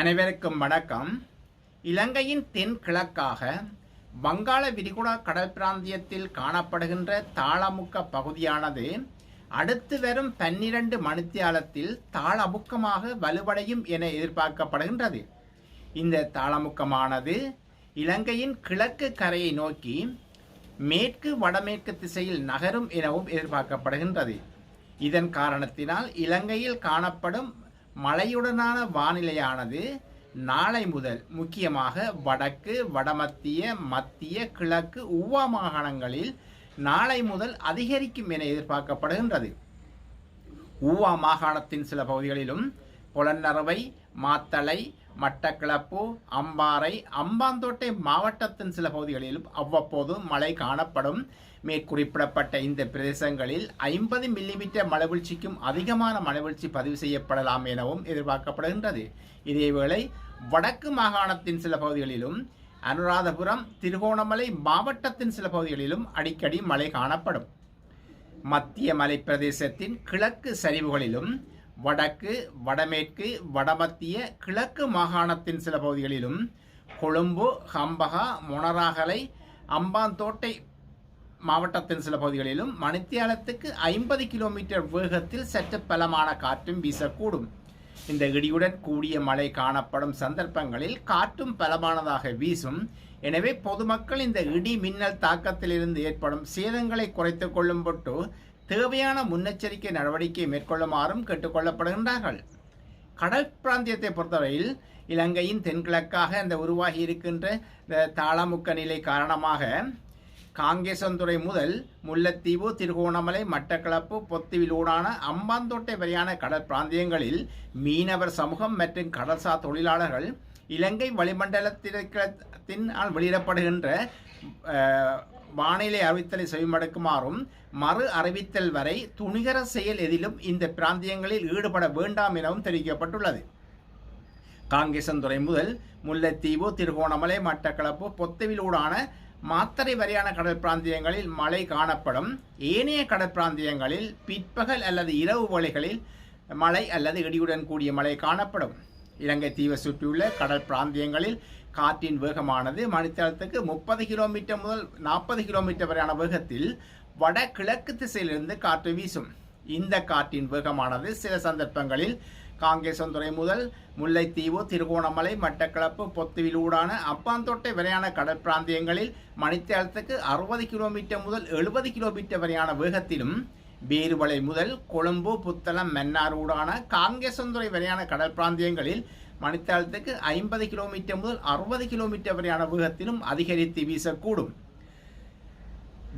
அனைவருக்கும் வணக்கம். இலங்கையின் தென்கிழக்காக வங்காள விரிகுடா கடல் பிராந்தியத்தில் காணப்படுகின்ற தாளமுக்க பகுதியானது அடுத்து வரும் 12 மணித்தியாலத்தில் தாளமுக்கமாக வலுவடையும் என எதிர்பார்க்கப்படுகின்றது. இந்த தாளமுக்கமானது இலங்கையின் கிழக்கு கரையை நோக்கி மேற்கு வடமேற்கு திசையில் நகரும் எனவும் எதிர்பார்க்கப்படுகின்றது. இதன் காரணத்தினால் இலங்கையில் காணப்படும் மழையுடனான வானிலையானது நாளை முதல் முக்கியமாக வடக்கு, வடமத்திய, மத்திய, கிழக்கு, ஊவா மாகாணங்களில் நாளை முதல் அதிகரிக்கும் என எதிர்பார்க்கப்படுகின்றது. ஊவா மாகாணத்தின் சில பகுதிகளிலும் பொலன்னறுவை, மாத்தளை, மட்டக்களப்பு, அம்பாறை, அம்பாந்தோட்டை மாவட்டத்தின் சில பகுதிகளிலும் அவ்வப்போது மழை காணப்படும். மேற்குறிப்பிடப்பட்ட இந்த பிரதேசங்களில் 50 மில்லிமீட்டர் மழைவீழ்ச்சிக்கும் அதிகமான மழைவீழ்ச்சி பதிவு செய்யப்படலாம் எனவும் எதிர்பார்க்கப்படுகின்றது. இதேவேளை வடக்கு மாகாணத்தின் சில பகுதிகளிலும் அனுராதபுரம், திருகோணமலை மாவட்டத்தின் சில பகுதிகளிலும் அடிக்கடி மழை காணப்படும். மத்திய மலை பிரதேசத்தின் கிழக்கு சரிவுகளிலும் வடக்கு, வடமேற்கு, வடமத்திய, கிழக்கு மாகாணத்தின் சில பகுதிகளிலும் கொழும்பு, ஹம்பகா, மொனராகலை, அம்பாந்தோட்டை மாவட்டத்தின் சில பகுதிகளிலும் மணித்தியாலத்துக்கு 50 கிலோமீட்டர் வேகத்தில் சற்று பலமான காற்றும் வீசக்கூடும். இந்த இடியுடன் கூடிய மழை காணப்படும் சந்தர்ப்பங்களில் காற்றும் பலமானதாக வீசும். எனவே பொதுமக்கள் இந்த இடி மின்னல் தாக்கத்திலிருந்து ஏற்படும் சேதங்களை குறைத்துக் கொள்ளும் பொருட்டு தேவையான முன்னெச்சரிக்கை நடவடிக்கை மேற்கொள்ளுமாறும் கேட்டுக்கொள்ளப்படுகின்றார்கள். கடல் பிராந்தியத்தை பொறுத்தவரையில் இலங்கையின் தென்கிழக்காக இந்த உருவாகி இருக்கின்ற தாளமுக்க நிலை காரணமாக காங்கேசன்துறை முதல் முல்லைத்தீவு, திருகோணமலை, மட்டக்களப்பு, பொத்துவிலூடான அம்பாந்தோட்டை வரையான கடல் பிராந்தியங்களில் மீனவர் சமூகம் மற்றும் கடல்சார் தொழிலாளர்கள் இலங்கை வளிமண்டலத்தினால் வெளியிடப்படுகின்ற வானிலை அறிவித்தலை செவிமடுக்குமாறும் மறு அறிவித்தல் வரை துணிகர செயல் எதிலும் இந்த பிராந்தியங்களில் ஈடுபட வேண்டாம் எனவும் தெரிவிக்கப்பட்டுள்ளது. காங்கேசன்துறை முதல் முல்லைத்தீவு, திருகோணமலை, மட்டக்களப்பு, பொத்துவிலூடான மாத்தறை வரையான கடல் பிராந்தியங்களில் மழை காணப்படும். ஏனைய கடற்பிராந்தியங்களில் பிற்பகல் அல்லது இரவு வேளைகளில் மழை அல்லது இடியுடன் கூடிய மழை காணப்படும். இலங்கை தீவை சுற்றியுள்ள கடல் பிராந்தியங்களில் காற்றின் வேகமானது மணித்தியாலத்துக்கு 30 கிலோமீட்டர் முதல் 40 கிலோமீட்டர் வரையான வேகத்தில் வடகிழக்கு திசையிலிருந்து காற்று வீசும். இந்த காற்றின் வேகமானது சில சந்தர்ப்பங்களில் காங்கேசன்துறை முதல் முல்லைத்தீவு, திருகோணமலை, மட்டக்களப்பு, பொத்துவிலூடான அம்பாந்தோட்டை வரையான கடல் பிராந்தியங்களில் மணித்தியாலத்துக்கு 60 கிலோமீட்டர் முதல் 70 கிலோமீட்டர் வரையான வேகத்திலும், பேருவளை முதல் கொழும்பு, புத்தளம், மன்னார் ஊடான காங்கேசன்துறை வரையான கடல் பிராந்தியங்களில் மணித்தியாலத்துக்கு 50 கிலோமீட்டர் முதல் 60 கிலோமீட்டர் வரையான வேகத்திலும் அதிகரித்து வீசக்கூடும்.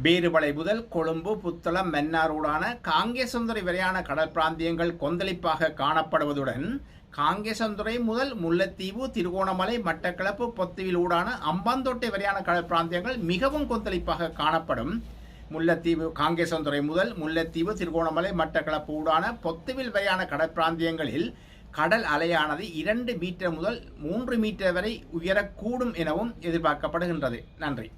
பேருவளை முதல் கொழும்பு, புத்தளம், மன்னாரூடான காங்கேசன்துறை வரையான கடல் பிராந்தியங்கள் கொந்தளிப்பாக காணப்படுவதுடன் காங்கேசன்துறை முதல் முல்லைத்தீவு, திருகோணமலை, மட்டக்களப்பு, பொத்துவிலூடான அம்பாந்தோட்டை வரையான கடல் பிராந்தியங்கள் மிகவும் கொந்தளிப்பாக காணப்படும். முல்லைத்தீவு காங்கேசன்துறை முதல் முல்லைத்தீவு, திருகோணமலை, மட்டக்களப்பு ஊடான பொத்துவில் வரையான கடற்பிராந்தியங்களில் கடல் அலையானது 2 மீட்டர் முதல் 3 மீட்டர் வரை உயரக்கூடும் எனவும் எதிர்பார்க்கப்படுகின்றது. நன்றி.